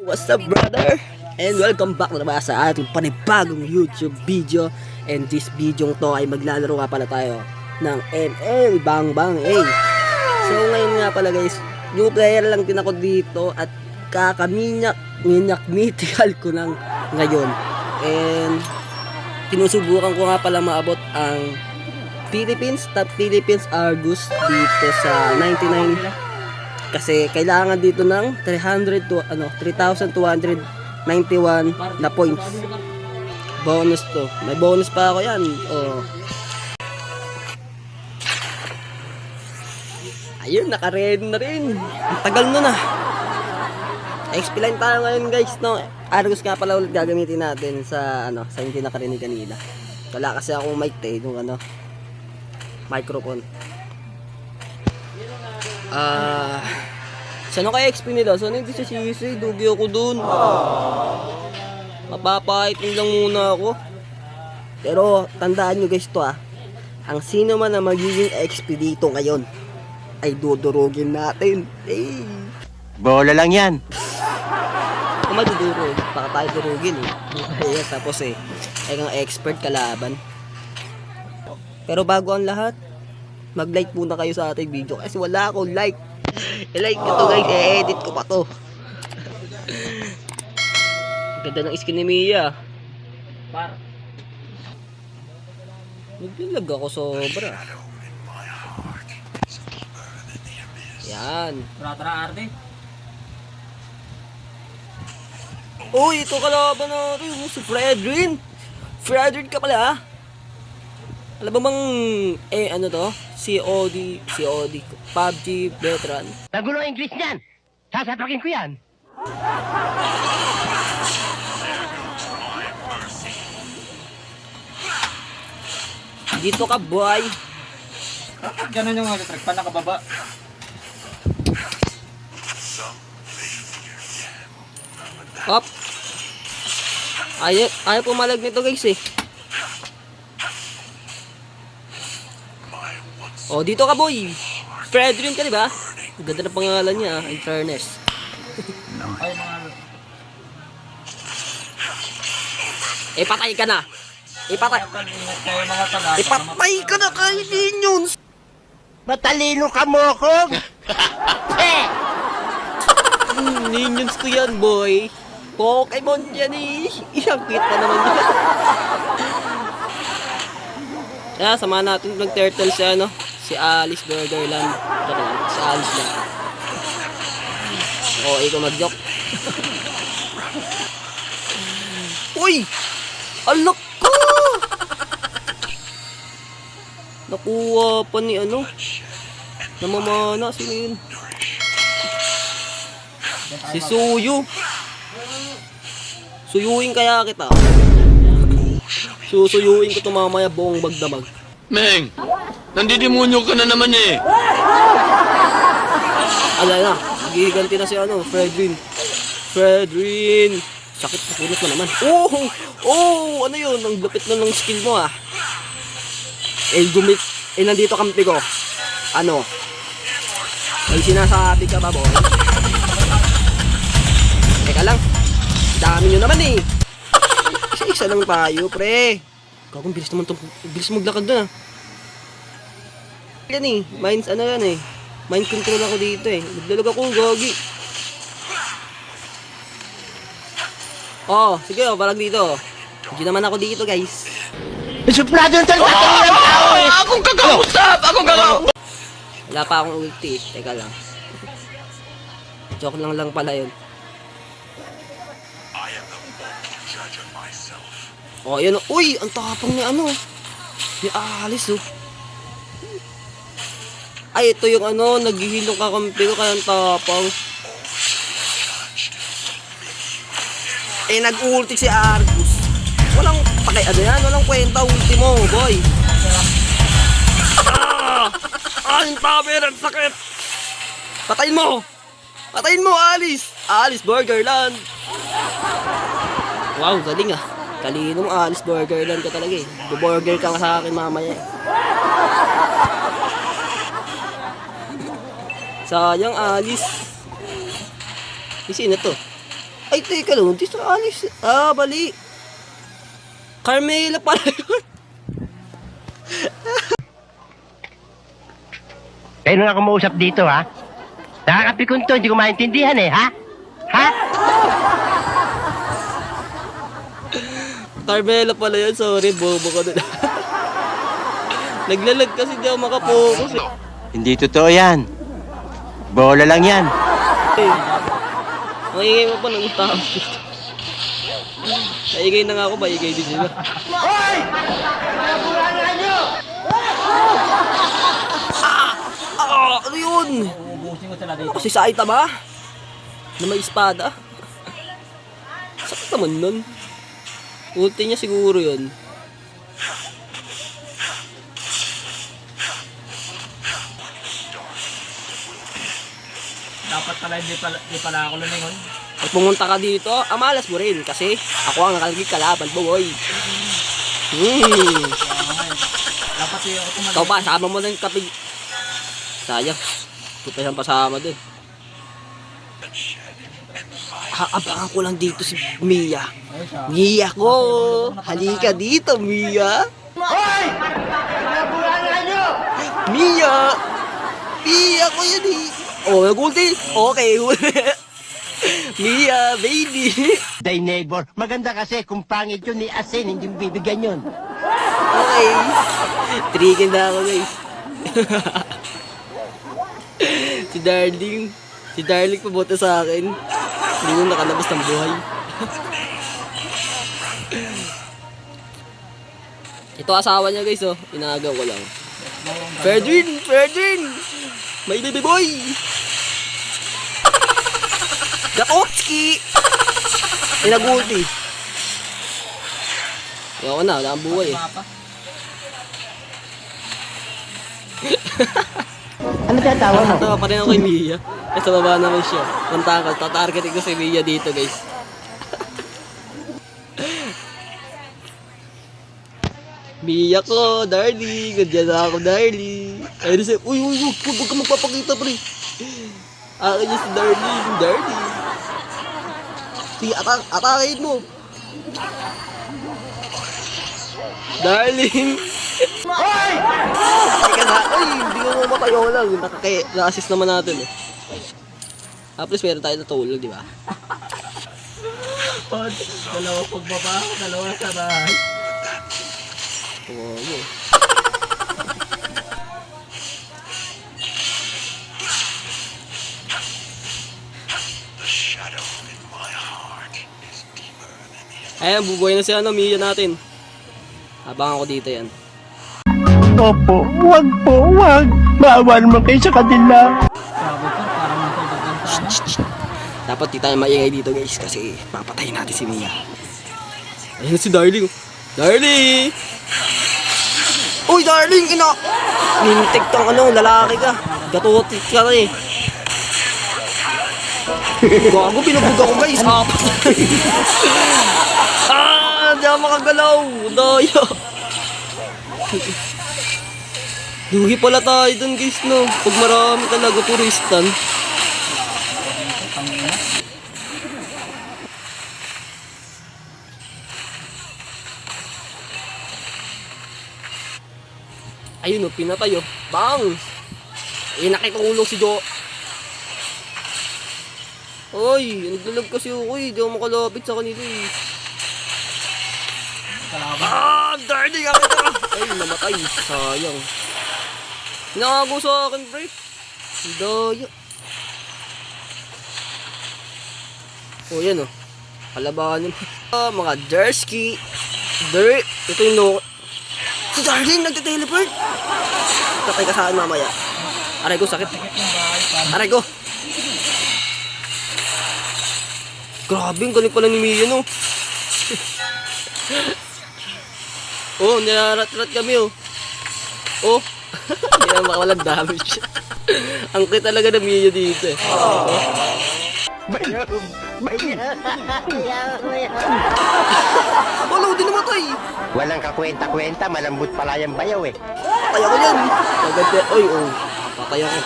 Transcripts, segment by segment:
What's up, brother? And welcome back na naman sa ating panibagong YouTube video. And this video to ay maglalaro nga pala tayo ng ML Bang Bang A. So ngayon nga pala guys, new player lang din ako dito at kakaminyak mythical ko lang ngayon. And sinusubukan ko nga pala maabot ang Top Philippines Argus dito sa 99. Kasi kailangan dito ng 3,291 na points. Bonus to. May bonus pa ako yan. Oh. Ayun, naka-ready na rin. Ang tagal nun ah. XP line tayo ngayon guys, no. Argus nga pala ulit gagamitin natin sa sa hindi nakarinig kanina. Wala kasi akong mic yung microphone. Saan kaya XP nila? Sana hindi siya sisi. Dugi ako dun. Mapapaitin lang muna ako. Pero tandaan nyo guys to ang sino man na magiging XP dito ngayon ay dudurugin natin. Hey. Bola lang yan. Kung madudurog, baka tayo durugin eh. Tapos ay ang expert kalaban. Pero bago ang lahat, mag-like muna kayo sa ating video kasi wala akong like. I-like ko to guys, i-edit ko pa to. Ganda ng skin ni Mia. Nagbilag ako sobra. Yan. Tara, Arte. Uy, ito kalaban natin. Si Fredrin. Fredrin ka pala Alam ba bang, COD, PUBG veteran? Nagulo ang English niyan. Sasapakin ko yan. Dito ka, boy. Ganun yung electric pa nakababa. Hop. Ayaw pumalag nito guys eh. Oh, dito ka boy. Fredrin ka, di ba? Ganda na pangalan niya, in fairness. Ay, mga... Ipatay ka na. Ipatay ka na kay Minions. Matalino ka mo ko. Minions ko yan, boy. Pokemon yan eh. Isang cute pa naman yan. Kaya, samahan natin mag-turtle si Alice Burgerland. Si Alice lang. Oo, ikaw mag-joke. Uy! Alak ko! Nakuha pa ni namamana. Sino yun? Si Suyu. Suyuin kaya kita. Susuyuin ko ito mamaya buong magdamag. Meng, nandidemonyo ka na naman eh. Ala na, giganti na si Fredrin. Fredrin. Sakit sa punot mo naman. Oh, ano yun? Ang lupit na ng skill mo nandito kampi ko. May sinasabi ka ba, boy? Teka lang. Dami nyo naman eh. Isa lang tayo, pre. Gagawin, bilis naman itong... Bilis maglakad na. Yan eh. Mind control ako dito eh. Nagdalag ako, gogi. Oh, sige, parang dito. Hindi naman ako dito, guys. Suplado ng talata ng tao eh. Akong kakausap! Wala pa akong ulti. Teka lang. Joke lang pala yun. Oh, yun. Uy, ang tapang ni ni Alice Ay, ito yung naghihilong kakampi ko kaya ang tapang. Nag-ulti si Argus. Walang walang kwenta ulti mo, boy. Ang taber, ang sakit. Patayin mo, Alice. Alice Burgerland. Wow, galing Talino mo, Alice Burgerland ka talaga eh. Burger ka sa akin mamaya eh. Sayang, Alice. Sino to? Ay, teka lang. Di sa Alice. Ah, bali. Carmela pala yun. Kayo na ako mausap dito, ha? Nakakapikon to, hindi ko maintindihan eh, ha? Ha? Carmela pala yun. Sorry, bobo ko na. Naglalag kasi di ako makapokus eh. Hindi totoo yan. Bola lang yan. Maingay mo pa ng tao dito. Maingay na nga ako, maingay din sila. Ano yun? Uubusin ko sila dito. Si Saitama? Na may espada? Sakit naman nun. Ulti niya siguro yun. Dapat pala hindi pala ako lumingon. Pag pumunta ka dito, amalas mo rin kasi ako ang nakalagay kalaban mo, boy. Dapat yung ako Ikaw pa, sama mo ng kapig. Sayang. Puta siyang pasama dun. Abangan ko lang dito si Mia. Ay, siya. Mia ko! Halika dito, Mia! Mia! Mia ko yan eh! Oh, nag-ulti! Okay, Mia, baby! Day neighbor, maganda kasi kung pangit yun ni Asin, hindi mo bibigyan yun. Okay. Trigger na ako, guys. Si Darling. Si Darling pabuta sa akin. Hindi mo nakalabas ng buhay. Ito asawa niya, guys, oh. Inaagaw ko lang. Ferdin! Ferdin! May baby boy! Gakotski! Pinagulti. Ayoko na, wala kang buhay eh. Mapa. Ano tatawa mo? Tawa pa rin ako kay Mia. Kasi baba naman siya. Punta ko, tatargetin ko si Mia dito, guys. Mia ko, darling. Ganyan na ako, darling. Ayun siya, uy, huwag ka magpapakita, pre. Akin niya si darling, darling. Sige, atakin mo. Darling. Ay, hindi ko mamatay ako lang. Na-assist naman natin eh. Tapos meron tayo natulog, di ba? Dalawa pagbaba, dalawa sa bahay. Oo, mo. Ayan, bubuhay na si Mia natin. Abangan ko dito yan. Opo, wag po, wag. Maawa naman kayo sa kanila. Sabi ko, parang matulog sana. Dapat di tayo maingay dito, guys, kasi papatayin natin si Mia. Ayun si Darling. Darling! Uy, Darling! Ina! Nintik kang lalaki ka. Gatutit ka na eh. Gago, pinabog ako, guys. Di ako makagalaw. Daya. Lugi pala tayo dun, guys, no? Pag marami talaga turistan. Ayun, no, pinatay, oh. Bang! Eh, nakitulog si Jo. Oy, naglalag kasi ako, eh. Di ako makalapit sa kanila, eh. Darling, ako ito. Ay, namatay. Sayang. Nakago sa akin, pre. Daya. Oh, yan, oh. Kalabanin. Mga Jersky. Ito yung no. Si Darling, nagte-teleport. Tatay ka sa akin mamaya. Aray ko, sakit. Aray ko. Grabe, ang galing pala ni Mia, no? Oh, nilarat-rat kami, oh. Oh. Hindi na makawalang damage. Ang cute talaga na Mia dito, eh. Wala, di namatay. Walang kakwenta-kwenta, malambot pala yung bayaw eh. Patay ako yan. Maganda. Oy, oh. Patay ako.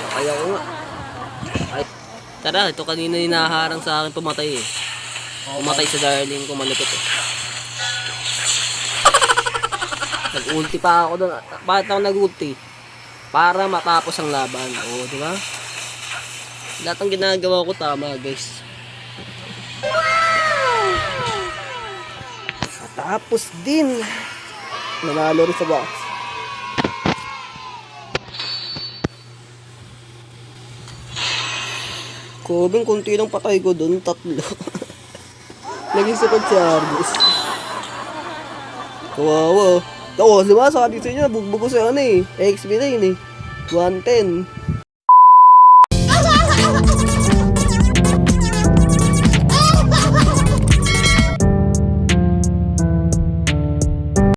Patay ako nga. Ay. Tara, ito kanina hinaharang sa akin pumatay eh. Pumatay sa darling ko, malupit eh. Nag-ulti pa ako doon. Bakit ako nag-ulti? Para matapos ang laban. Oo, di ba? Lahat ng ginagawa ko tama, guys. Tapos din, nanalo rin sa box. Kobing, kunti lang patay ko doon, 3. Naging support si Argus. Kawawa. Oo, di ba? Sabi sa inyo, nabugbog ko sa ano eh. XP9 eh. 110.